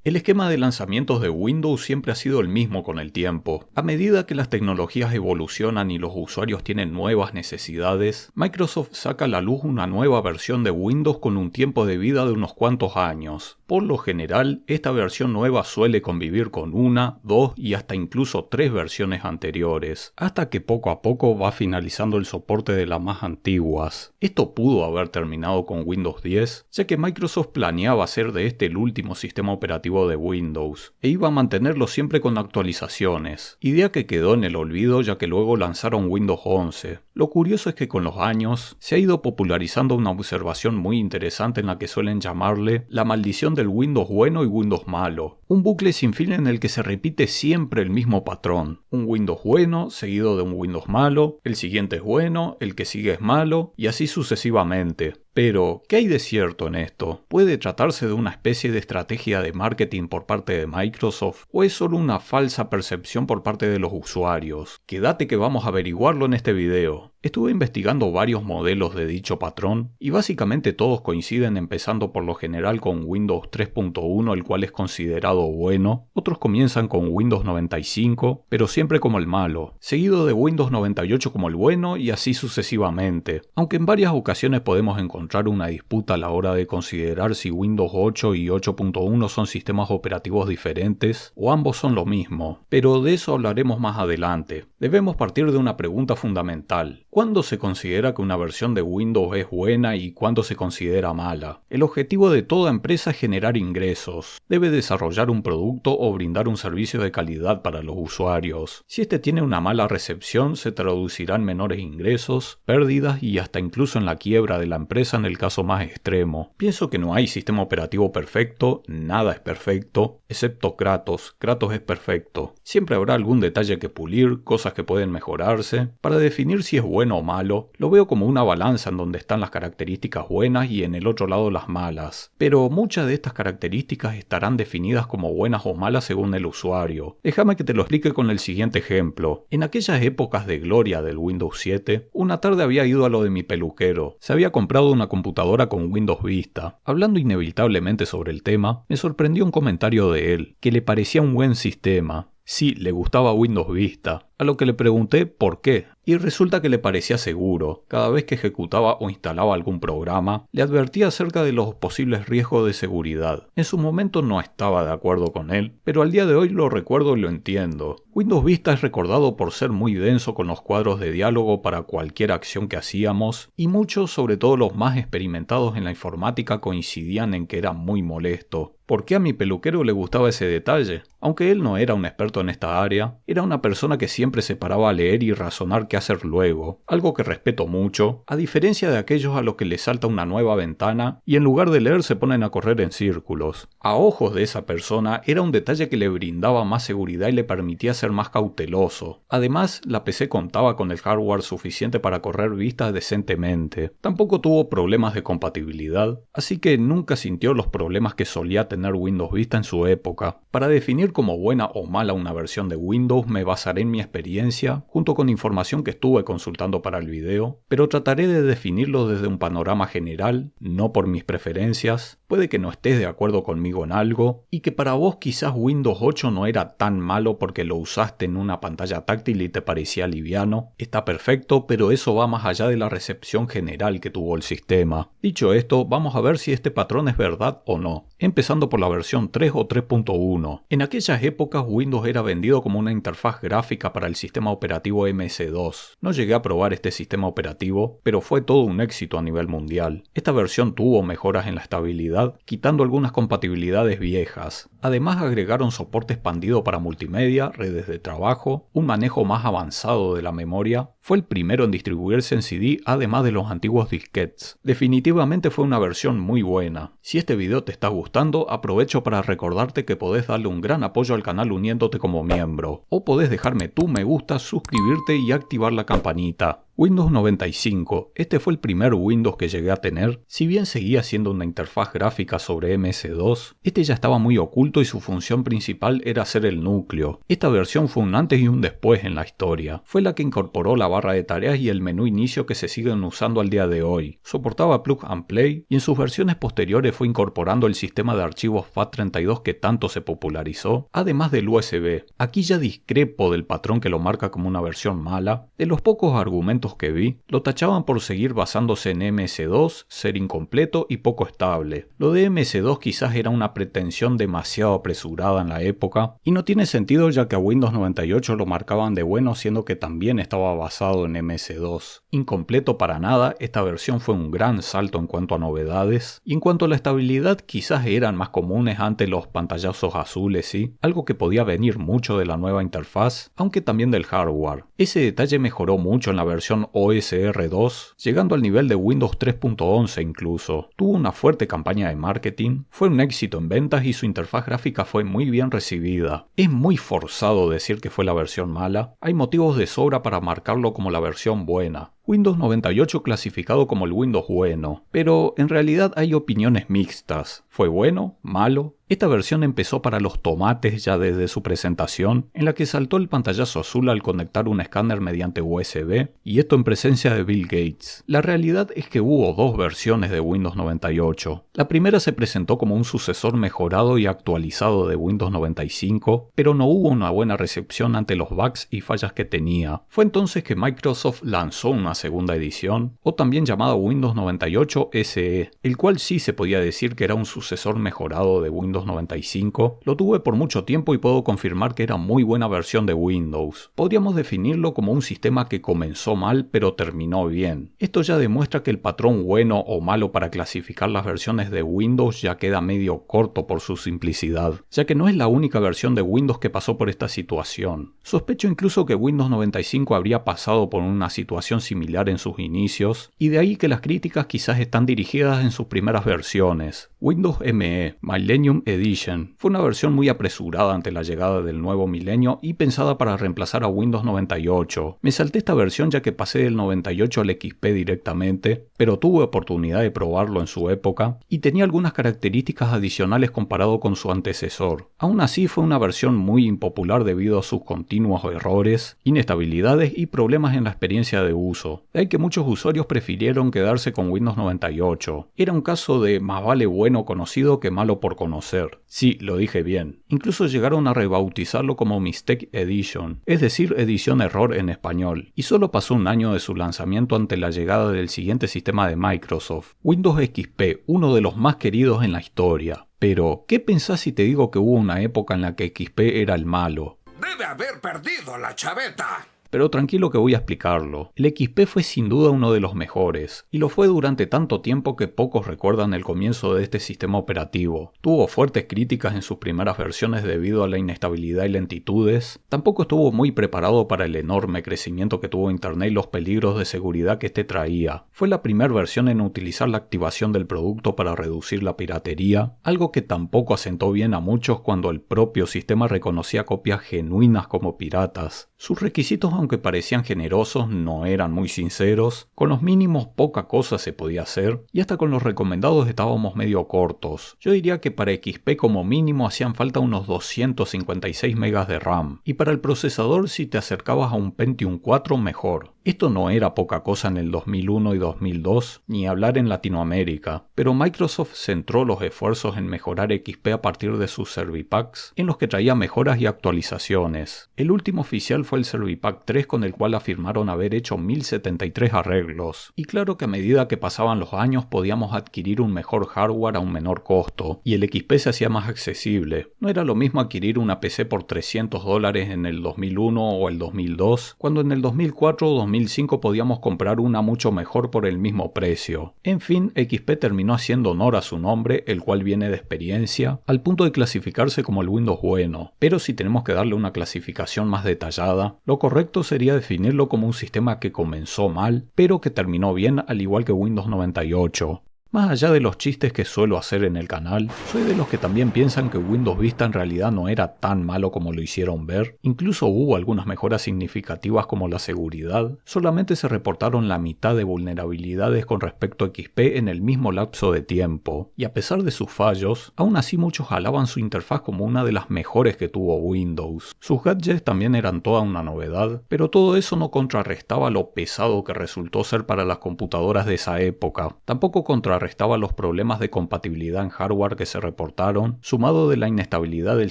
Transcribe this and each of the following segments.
El esquema de lanzamientos de Windows siempre ha sido el mismo con el tiempo. A medida que las tecnologías evolucionan y los usuarios tienen nuevas necesidades, Microsoft saca a la luz una nueva versión de Windows con un tiempo de vida de unos cuantos años. Por lo general, esta versión nueva suele convivir con una, dos y hasta incluso tres versiones anteriores, hasta que poco a poco va finalizando el soporte de las más antiguas. Esto pudo haber terminado con Windows 10, ya que Microsoft planeaba hacer de este el último sistema operativo de Windows, e iba a mantenerlo siempre con actualizaciones, idea que quedó en el olvido ya que luego lanzaron Windows 11. Lo curioso es que con los años se ha ido popularizando una observación muy interesante en la que suelen llamarle la maldición del Windows bueno y Windows malo, un bucle sin fin en el que se repite siempre el mismo patrón, un Windows bueno seguido de un Windows malo, el siguiente es bueno, el que sigue es malo y así sucesivamente. Pero, ¿qué hay de cierto en esto? ¿Puede tratarse de una especie de estrategia de marketing por parte de Microsoft? ¿O es solo una falsa percepción por parte de los usuarios? Quédate que vamos a averiguarlo en este video. Estuve investigando varios modelos de dicho patrón y básicamente todos coinciden empezando por lo general con Windows 3.1, el cual es considerado bueno, otros comienzan con Windows 95, pero siempre como el malo, seguido de Windows 98 como el bueno y así sucesivamente, aunque en varias ocasiones podemos encontrar una disputa a la hora de considerar si Windows 8 y 8.1 son sistemas operativos diferentes o ambos son lo mismo, pero de eso hablaremos más adelante. Debemos partir de una pregunta fundamental. ¿Cuándo se considera que una versión de Windows es buena y cuándo se considera mala? El objetivo de toda empresa es generar ingresos. Debe desarrollar un producto o brindar un servicio de calidad para los usuarios. Si este tiene una mala recepción, se traducirá en menores ingresos, pérdidas y hasta incluso en la quiebra de la empresa en el caso más extremo. Pienso que no hay sistema operativo perfecto, nada es perfecto, excepto Kratos. Kratos es perfecto. Siempre habrá algún detalle que pulir, cosas que pueden mejorarse. Para definir si es bueno o malo, lo veo como una balanza en donde están las características buenas y en el otro lado las malas. Pero muchas de estas características estarán definidas como buenas o malas según el usuario. Déjame que te lo explique con el siguiente ejemplo. En aquellas épocas de gloria del Windows 7, una tarde había ido a lo de mi peluquero. Se había comprado una computadora con Windows Vista. Hablando inevitablemente sobre el tema, me sorprendió un comentario de él, que le parecía un buen sistema. Sí, le gustaba Windows Vista, a lo que le pregunté por qué, y resulta que le parecía seguro. Cada vez que ejecutaba o instalaba algún programa, le advertía acerca de los posibles riesgos de seguridad. En su momento no estaba de acuerdo con él, pero al día de hoy lo recuerdo y lo entiendo. Windows Vista es recordado por ser muy denso con los cuadros de diálogo para cualquier acción que hacíamos, y muchos, sobre todo los más experimentados en la informática, coincidían en que era muy molesto. ¿Por qué a mi peluquero le gustaba ese detalle? Aunque él no era un experto en esta área, era una persona que siempre se paraba a leer y razonar qué hacer luego, algo que respeto mucho, a diferencia de aquellos a los que les salta una nueva ventana y en lugar de leer se ponen a correr en círculos. A ojos de esa persona era un detalle que le brindaba más seguridad y le permitía ser más cauteloso. Además, la PC contaba con el hardware suficiente para correr Vista decentemente. Tampoco tuvo problemas de compatibilidad, así que nunca sintió los problemas que solía tener Windows Vista en su época. Para definir como buena o mala una versión de Windows me basaré en mi experiencia, junto con información que estuve consultando para el video, pero trataré de definirlo desde un panorama general, no por mis preferencias. Puede que no estés de acuerdo conmigo en algo, y que para vos quizás Windows 8 no era tan malo porque lo usaste en una pantalla táctil y te parecía liviano. Está perfecto, pero eso va más allá de la recepción general que tuvo el sistema. Dicho esto, vamos a ver si este patrón es verdad o no, empezando por la versión 3 o 3.1. En aquellas épocas Windows era vendido como una interfaz gráfica para el sistema operativo MS2. No llegué a probar este sistema operativo, pero fue todo un éxito a nivel mundial. Esta versión tuvo mejoras en la estabilidad, quitando algunas compatibilidades viejas. Además agregaron soporte expandido para multimedia, redes de trabajo, un manejo más avanzado de la memoria. Fue el primero en distribuirse en CD además de los antiguos disquetes. Definitivamente fue una versión muy buena. Si este video te está gustando, aprovecho para recordarte que podés darle un gran apoyo al canal uniéndote como miembro, o podés dejarme tu me gusta, suscribirte y activar la campanita. Windows 95, este fue el primer Windows que llegué a tener. Si bien seguía siendo una interfaz gráfica sobre MS-DOS, este ya estaba muy oculto y su función principal era ser el núcleo. Esta versión fue un antes y un después en la historia. Fue la que incorporó la barra de tareas y el menú inicio que se siguen usando al día de hoy. Soportaba Plug and Play y en sus versiones posteriores fue incorporando el sistema de archivos FAT32 que tanto se popularizó, además del USB. Aquí ya discrepo del patrón que lo marca como una versión mala. De los pocos argumentos que vi, lo tachaban por seguir basándose en MS-DOS, ser incompleto y poco estable. Lo de MS-DOS quizás era una pretensión demasiado apresurada en la época, y no tiene sentido ya que a Windows 98 lo marcaban de bueno siendo que también estaba basado en MS-DOS. Incompleto para nada, esta versión fue un gran salto en cuanto a novedades, y en cuanto a la estabilidad quizás eran más comunes ante los pantallazos azules, ¿sí? Algo que podía venir mucho de la nueva interfaz, aunque también del hardware. Ese detalle mejoró mucho en la versión OSR 2, llegando al nivel de Windows 3.11 incluso. Tuvo una fuerte campaña de marketing, fue un éxito en ventas y su interfaz gráfica fue muy bien recibida. Es muy forzado decir que fue la versión mala, hay motivos de sobra para marcarlo como la versión buena. Windows 98 clasificado como el Windows bueno, pero en realidad hay opiniones mixtas. ¿Fue bueno? ¿Malo? Esta versión empezó para los tomates ya desde su presentación, en la que saltó el pantallazo azul al conectar un escáner mediante USB, y esto en presencia de Bill Gates. La realidad es que hubo dos versiones de Windows 98. La primera se presentó como un sucesor mejorado y actualizado de Windows 95, pero no hubo una buena recepción ante los bugs y fallas que tenía. Fue entonces que Microsoft lanzó una segunda edición, o también llamada Windows 98 SE, el cual sí se podía decir que era un sucesor mejorado de Windows 95. Lo tuve por mucho tiempo y puedo confirmar que era muy buena versión de Windows. Podríamos definirlo como un sistema que comenzó mal pero terminó bien. Esto ya demuestra que el patrón bueno o malo para clasificar las versiones de Windows ya queda medio corto por su simplicidad, ya que no es la única versión de Windows que pasó por esta situación. Sospecho incluso que Windows 95 habría pasado por una situación similar en sus inicios, y de ahí que las críticas quizás están dirigidas en sus primeras versiones. Windows ME, Millennium Edition, fue una versión muy apresurada ante la llegada del nuevo milenio y pensada para reemplazar a Windows 98. Me salté esta versión ya que pasé del 98 al XP directamente, pero tuve oportunidad de probarlo en su época y tenía algunas características adicionales comparado con su antecesor. Aún así fue una versión muy impopular debido a sus continuos errores, inestabilidades y problemas en la experiencia de uso. De ahí que muchos usuarios prefirieron quedarse con Windows 98. Era un caso de más vale bueno conocido que malo por conocer. Sí, lo dije bien. Incluso llegaron a rebautizarlo como Mistake Edition, es decir, edición error en español. Y solo pasó un año de su lanzamiento ante la llegada del siguiente sistema de Microsoft, Windows XP, uno de los más queridos en la historia. Pero, ¿qué pensás si te digo que hubo una época en la que XP era el malo? Debe haber perdido la chaveta. Pero tranquilo que voy a explicarlo. El XP fue sin duda uno de los mejores, y lo fue durante tanto tiempo que pocos recuerdan el comienzo de este sistema operativo. Tuvo fuertes críticas en sus primeras versiones debido a la inestabilidad y lentitudes. Tampoco estuvo muy preparado para el enorme crecimiento que tuvo Internet y los peligros de seguridad que este traía. Fue la primera versión en utilizar la activación del producto para reducir la piratería, algo que tampoco asentó bien a muchos cuando el propio sistema reconocía copias genuinas como piratas. Sus requisitos, aunque parecían generosos, no eran muy sinceros. Con los mínimos poca cosa se podía hacer, y hasta con los recomendados estábamos medio cortos. Yo diría que para XP como mínimo hacían falta unos 256 MB de RAM, y para el procesador si te acercabas a un Pentium 4 mejor. Esto no era poca cosa en el 2001 y 2002, ni hablar en Latinoamérica, pero Microsoft centró los esfuerzos en mejorar XP a partir de sus Servipacks, en los que traía mejoras y actualizaciones. El último oficial fue el Servipack 3, con el cual afirmaron haber hecho 1073 arreglos. Y claro que a medida que pasaban los años podíamos adquirir un mejor hardware a un menor costo, y el XP se hacía más accesible. No era lo mismo adquirir una PC por $300 en el 2001 o el 2002, cuando en el 2004 o 2005 podíamos comprar una mucho mejor por el mismo precio. En fin, XP terminó haciendo honor a su nombre, el cual viene de experiencia, al punto de clasificarse como el Windows bueno. Pero si tenemos que darle una clasificación más detallada, lo correcto sería definirlo como un sistema que comenzó mal, pero que terminó bien al igual que Windows 98. Más allá de los chistes que suelo hacer en el canal, soy de los que también piensan que Windows Vista en realidad no era tan malo como lo hicieron ver. Incluso hubo algunas mejoras significativas como la seguridad. Solamente se reportaron la mitad de vulnerabilidades con respecto a XP en el mismo lapso de tiempo. Y a pesar de sus fallos, aún así muchos alaban su interfaz como una de las mejores que tuvo Windows. Sus gadgets también eran toda una novedad, pero todo eso no contrarrestaba lo pesado que resultó ser para las computadoras de esa época. Tampoco contrarrestaba los problemas de compatibilidad en hardware que se reportaron, sumado de la inestabilidad del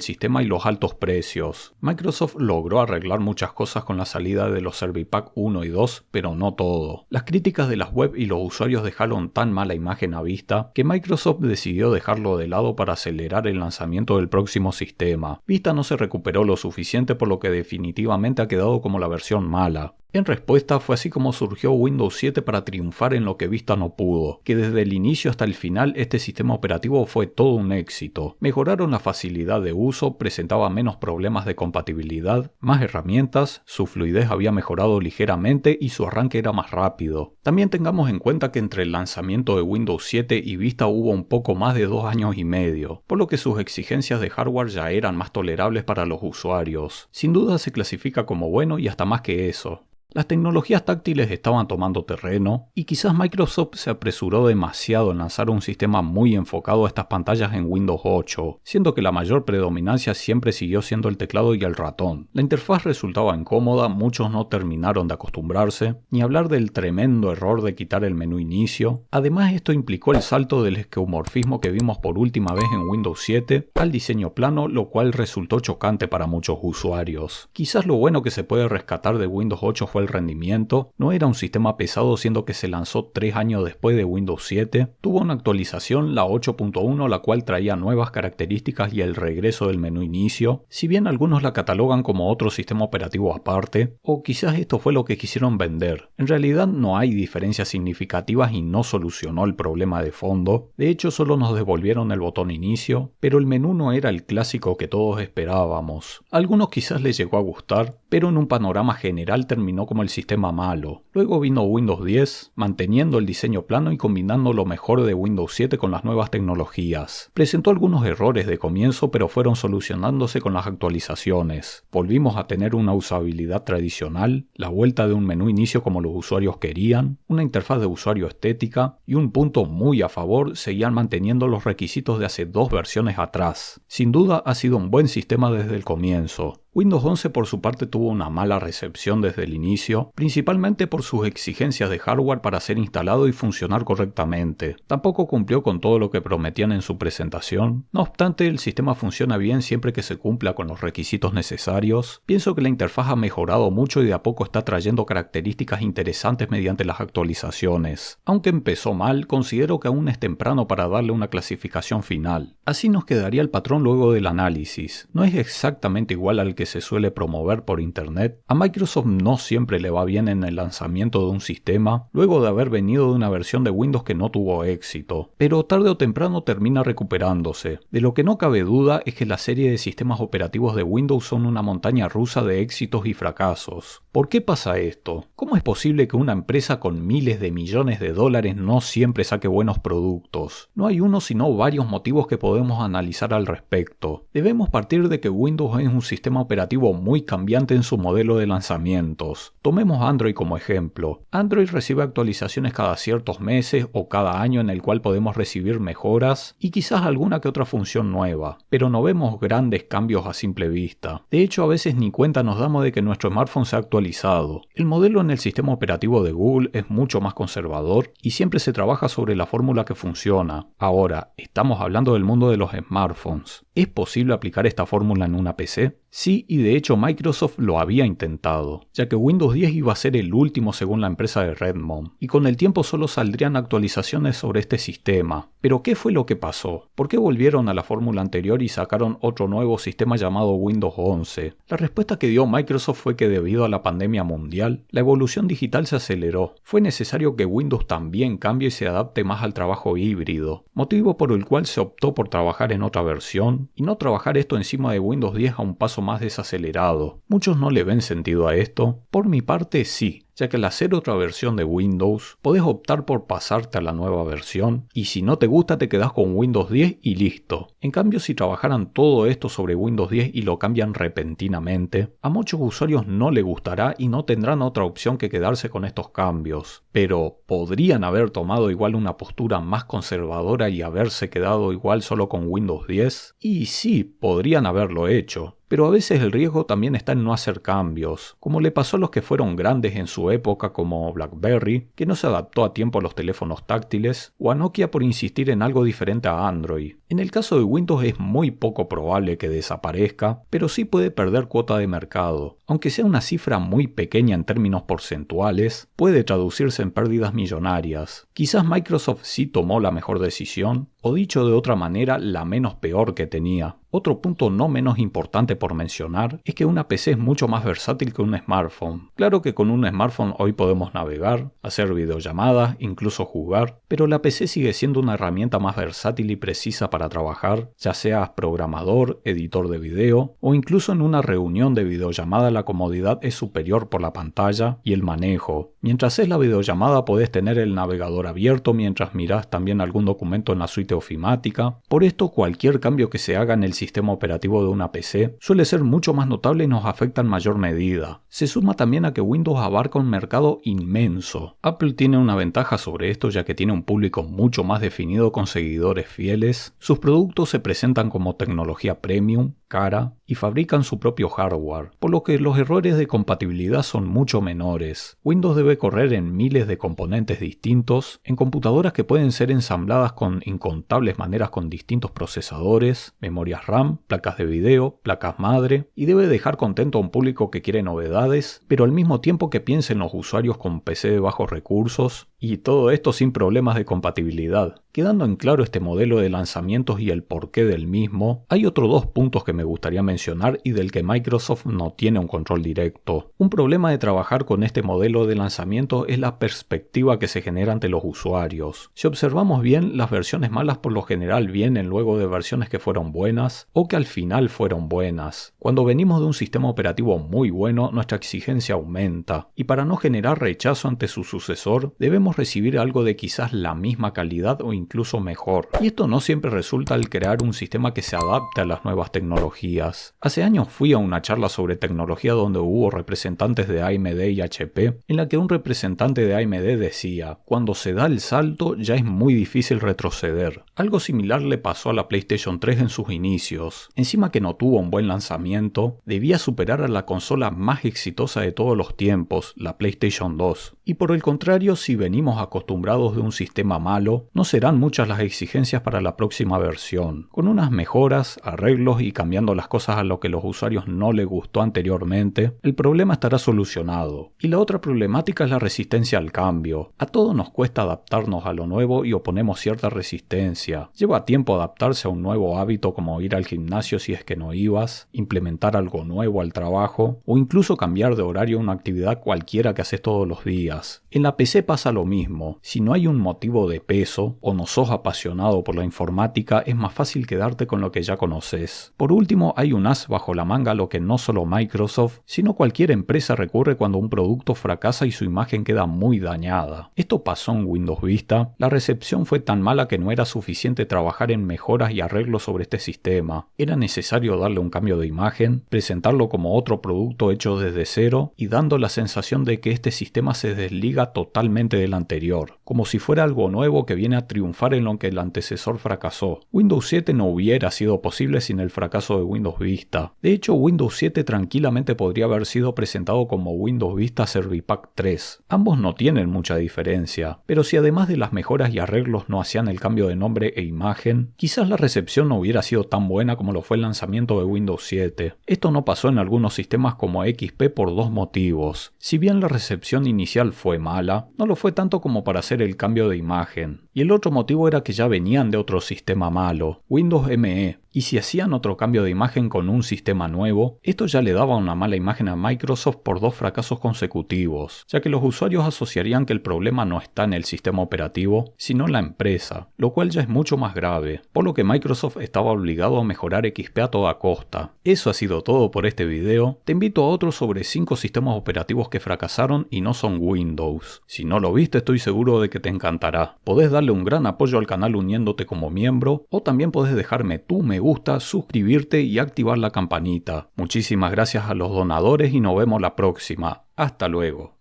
sistema y los altos precios. Microsoft logró arreglar muchas cosas con la salida de los Servipack 1 y 2, pero no todo. Las críticas de las web y los usuarios dejaron tan mala imagen a Vista que Microsoft decidió dejarlo de lado para acelerar el lanzamiento del próximo sistema. Vista no se recuperó lo suficiente, por lo que definitivamente ha quedado como la versión mala. En respuesta, fue así como surgió Windows 7 para triunfar en lo que Vista no pudo, que desde el inicio hasta el final este sistema operativo fue todo un éxito. Mejoraron la facilidad de uso, presentaba menos problemas de compatibilidad, más herramientas, su fluidez había mejorado ligeramente y su arranque era más rápido. También tengamos en cuenta que entre el lanzamiento de Windows 7 y Vista hubo un poco más de 2 años y medio, por lo que sus exigencias de hardware ya eran más tolerables para los usuarios. Sin duda se clasifica como bueno y hasta más que eso. Las tecnologías táctiles estaban tomando terreno y quizás Microsoft se apresuró demasiado en lanzar un sistema muy enfocado a estas pantallas en Windows 8, siendo que la mayor predominancia siempre siguió siendo el teclado y el ratón. La interfaz resultaba incómoda, muchos no terminaron de acostumbrarse, ni hablar del tremendo error de quitar el menú inicio. Además, esto implicó el salto del esquemorfismo que vimos por última vez en Windows 7 al diseño plano, lo cual resultó chocante para muchos usuarios. Quizás lo bueno que se puede rescatar de Windows 8 fue el rendimiento. No era un sistema pesado, siendo que se lanzó 3 años después de Windows 7. Tuvo una actualización, la 8.1, la cual traía nuevas características y el regreso del menú inicio, si bien algunos la catalogan como otro sistema operativo aparte, o quizás esto fue lo que quisieron vender. En realidad no hay diferencias significativas y no solucionó el problema de fondo. De hecho, solo nos devolvieron el botón inicio, pero el menú no era el clásico que todos esperábamos. A algunos quizás les llegó a gustar, pero en un panorama general terminó como el sistema malo. Luego vino Windows 10, manteniendo el diseño plano y combinando lo mejor de Windows 7 con las nuevas tecnologías. Presentó algunos errores de comienzo, pero fueron solucionándose con las actualizaciones. Volvimos a tener una usabilidad tradicional, la vuelta de un menú inicio como los usuarios querían, una interfaz de usuario estética y un punto muy a favor, seguían manteniendo los requisitos de hace 2 versiones atrás. Sin duda ha sido un buen sistema desde el comienzo. Windows 11 por su parte tuvo una mala recepción desde el inicio, principalmente por sus exigencias de hardware para ser instalado y funcionar correctamente. Tampoco cumplió con todo lo que prometían en su presentación. No obstante, el sistema funciona bien siempre que se cumpla con los requisitos necesarios. Pienso que la interfaz ha mejorado mucho y de a poco está trayendo características interesantes mediante las actualizaciones. Aunque empezó mal, considero que aún es temprano para darle una clasificación final. Así nos quedaría el patrón luego del análisis. No es exactamente igual al que se suele promover por internet. A Microsoft no siempre le va bien en el lanzamiento de un sistema, luego de haber venido de una versión de Windows que no tuvo éxito, pero tarde o temprano termina recuperándose. De lo que no cabe duda es que la serie de sistemas operativos de Windows son una montaña rusa de éxitos y fracasos. ¿Por qué pasa esto? ¿Cómo es posible que una empresa con miles de millones de dólares no siempre saque buenos productos? No hay uno sino varios motivos que podemos analizar al respecto. Debemos partir de que Windows es un sistema operativo muy cambiante en su modelo de lanzamientos. Tomemos Android como ejemplo. Android recibe actualizaciones cada ciertos meses o cada año en el cual podemos recibir mejoras y quizás alguna que otra función nueva, pero no vemos grandes cambios a simple vista. De hecho, a veces ni cuenta nos damos de que nuestro smartphone se ha actualizado. El modelo en el sistema operativo de Google es mucho más conservador y siempre se trabaja sobre la fórmula que funciona. Ahora, estamos hablando del mundo de los smartphones. ¿Es posible aplicar esta fórmula en una PC? Sí, y de hecho Microsoft lo había intentado, ya que Windows 10 iba a ser el último según la empresa de Redmond, y con el tiempo solo saldrían actualizaciones sobre este sistema. Pero ¿qué fue lo que pasó? ¿Por qué volvieron a la fórmula anterior y sacaron otro nuevo sistema llamado Windows 11? La respuesta que dio Microsoft fue que debido a la pandemia mundial, la evolución digital se aceleró. Fue necesario que Windows también cambie y se adapte más al trabajo híbrido, motivo por el cual se optó por trabajar en otra versión, y no trabajar esto encima de Windows 10 a un paso más desacelerado. Muchos no le ven sentido a esto. Por mi parte, sí. ya que al hacer otra versión de Windows, podés optar por pasarte a la nueva versión, y si no te gusta te quedás con Windows 10 y listo. En cambio, si trabajaran todo esto sobre Windows 10 y lo cambian repentinamente, a muchos usuarios no les gustará y no tendrán otra opción que quedarse con estos cambios. Pero, ¿podrían haber tomado igual una postura más conservadora y haberse quedado igual solo con Windows 10? Y sí, podrían haberlo hecho. Pero a veces el riesgo también está en no hacer cambios, como le pasó a los que fueron grandes en su época como BlackBerry, que no se adaptó a tiempo a los teléfonos táctiles, o a Nokia por insistir en algo diferente a Android. En el caso de Windows es muy poco probable que desaparezca, pero sí puede perder cuota de mercado. Aunque sea una cifra muy pequeña en términos porcentuales, puede traducirse en pérdidas millonarias. Quizás Microsoft sí tomó la mejor decisión, o dicho de otra manera, la menos peor que tenía. Otro punto no menos importante por mencionar es que una PC es mucho más versátil que un smartphone. Claro que con un smartphone hoy podemos navegar, hacer videollamadas, incluso jugar, pero la PC sigue siendo una herramienta más versátil y precisa para trabajar, ya seas programador, editor de video o incluso en una reunión de videollamada la comodidad es superior por la pantalla y el manejo. Mientras es la videollamada podés tener el navegador abierto mientras mirás también algún documento en la suite ofimática. Por esto cualquier cambio que se haga en el sistema operativo de una PC suele ser mucho más notable y nos afecta en mayor medida. Se suma también a que Windows abarca un mercado inmenso. Apple tiene una ventaja sobre esto ya que tiene un público mucho más definido con seguidores fieles. Sus productos se presentan como tecnología premium, cara y fabrican su propio hardware, por lo que los errores de compatibilidad son mucho menores. Windows debe correr en miles de componentes distintos, en computadoras que pueden ser ensambladas con incontables maneras con distintos procesadores, memorias RAM, placas de video, placas madre, y debe dejar contento a un público que quiere novedades, pero al mismo tiempo que piense en los usuarios con PC de bajos recursos, y todo esto sin problemas de compatibilidad. Quedando en claro este modelo de lanzamientos y el porqué del mismo, hay otros dos puntos que me gustaría mencionar y del que Microsoft no tiene un control directo. Un problema de trabajar con este modelo de lanzamiento es la perspectiva que se genera ante los usuarios. Si observamos bien, las versiones malas por lo general vienen luego de versiones que fueron buenas o que al final fueron buenas. Cuando venimos de un sistema operativo muy bueno, nuestra exigencia aumenta, y para no generar rechazo ante su sucesor, debemos recibir algo de quizás la misma calidad o incluso mejor. Y esto no siempre resulta al crear un sistema que se adapte a las nuevas tecnologías. Hace años fui a una charla sobre tecnología donde hubo representantes de AMD y HP, en la que un representante de AMD decía: cuando se da el salto ya es muy difícil retroceder. Algo similar le pasó a la PlayStation 3 en sus inicios. Encima que no tuvo un buen lanzamiento, debía superar a la consola más exitosa de todos los tiempos, la PlayStation 2. Y por el contrario, si venimos acostumbrados de un sistema malo, no serán muchas las exigencias para la próxima versión. Con unas mejoras, arreglos y cambiando las cosas a lo que los usuarios no les gustó anteriormente, el problema estará solucionado. Y la otra problemática es la resistencia al cambio. A todos nos cuesta adaptarnos a lo nuevo y oponemos cierta resistencia. Lleva tiempo adaptarse a un nuevo hábito como ir al gimnasio si es que no ibas, implementar algo nuevo al trabajo o incluso cambiar de horario a una actividad cualquiera que haces todos los días. En la PC pasa lo mismo. Si no hay un motivo de peso o no sos apasionado por la informática, es más fácil quedarte con lo que ya conoces. Por último, hay un as bajo la manga a lo que no solo Microsoft, sino cualquier empresa recurre cuando un producto fracasa y su imagen queda muy dañada. Esto pasó en Windows Vista. La recepción fue tan mala que no era suficiente trabajar en mejoras y arreglos sobre este sistema. Era necesario darle un cambio de imagen, presentarlo como otro producto hecho desde cero y dando la sensación de que este sistema se desliga totalmente del anterior, como si fuera algo nuevo que viene a triunfar en lo que el antecesor fracasó. Windows 7 no hubiera sido posible sin el fracaso de Windows Vista. De hecho, Windows 7 tranquilamente podría haber sido presentado como Windows Vista Servipack 3. Ambos no tienen mucha diferencia, pero si además de las mejoras y arreglos no hacían el cambio de nombre e imagen, quizás la recepción no hubiera sido tan buena como lo fue el lanzamiento de Windows 7. Esto no pasó en algunos sistemas como XP por dos motivos. Si bien la recepción inicial fue mala, no lo fue tanto tanto como para hacer el cambio de imagen. Y el otro motivo era que ya venían de otro sistema malo, Windows ME, y si hacían otro cambio de imagen con un sistema nuevo, esto ya le daba una mala imagen a Microsoft por 2 fracasos consecutivos, ya que los usuarios asociarían que el problema no está en el sistema operativo, sino en la empresa, lo cual ya es mucho más grave, por lo que Microsoft estaba obligado a mejorar XP a toda costa. Eso ha sido todo por este video. Te invito a otro sobre 5 sistemas operativos que fracasaron y no son Windows. Si no lo viste, estoy seguro de que te encantará. Podés darle un gran apoyo al canal uniéndote como miembro, o también podés dejarme tu me gusta, suscribirte y activar la campanita. Muchísimas gracias a los donadores y nos vemos la próxima. Hasta luego.